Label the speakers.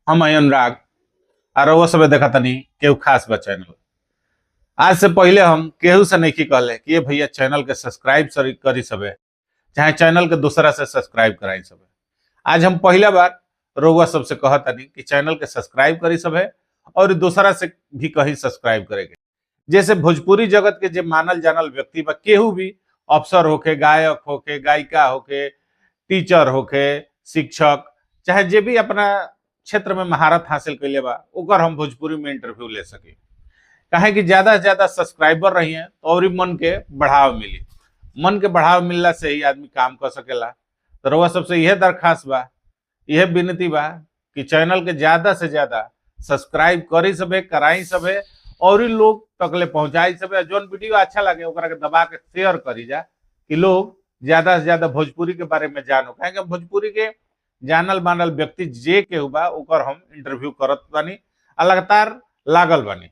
Speaker 1: हम हैं अनुराग और वो सब देखा तनी केहू खास बा चैनल। आज से पहले हम केहू से नहीं कहले कि ये भैया चैनल के सब्सक्राइब करी सबे, चाहे चैनल के दूसरा से सब्सक्राइब कराई सबे। आज हम पहला बार रउआ सबसे कहतनी कि चैनल के सब्सक्राइब करी सबे और दूसरा से भी कहीं सब्सक्राइब करेंगे। जैसे भोजपुरी जगत के जो मानल जानल व्यक्ति बा, केहू भी अफसर होके, गायक होके, गायिका होके, टीचर होके, शिक्षक, चाहे जे भी अपना क्षेत्र में महारत हासिल कैले बा, ओकर हम भोजपुरी में इंटरव्यू ले सके। काहे कि ज्यादा से ज्यादा सब्सक्राइबर रही हैं तो और मन के बढ़ाव मिली। मन के बढ़ाव मिलला से ही आदमी काम कर सकेला। तो रउआ सबसे यह दरखास्त बा, यह विनती बा कि चैनल के ज्यादा से ज्यादा सब्सक्राइब करी सबे, कराई सबे और ही लोग तकले पहुंचाई सबे। जोन वीडियो अच्छा लगे ओकरा के दबा के शेयर करी जा कि लोग ज्यादा से ज्यादा भोजपुरी के बारे में जानो। काहे कि भोजपुरी के जानल मानल व्यक्ति जे केहू बा ओकर हम इंटरव्यू करत बानी, लगातार लागल बानी।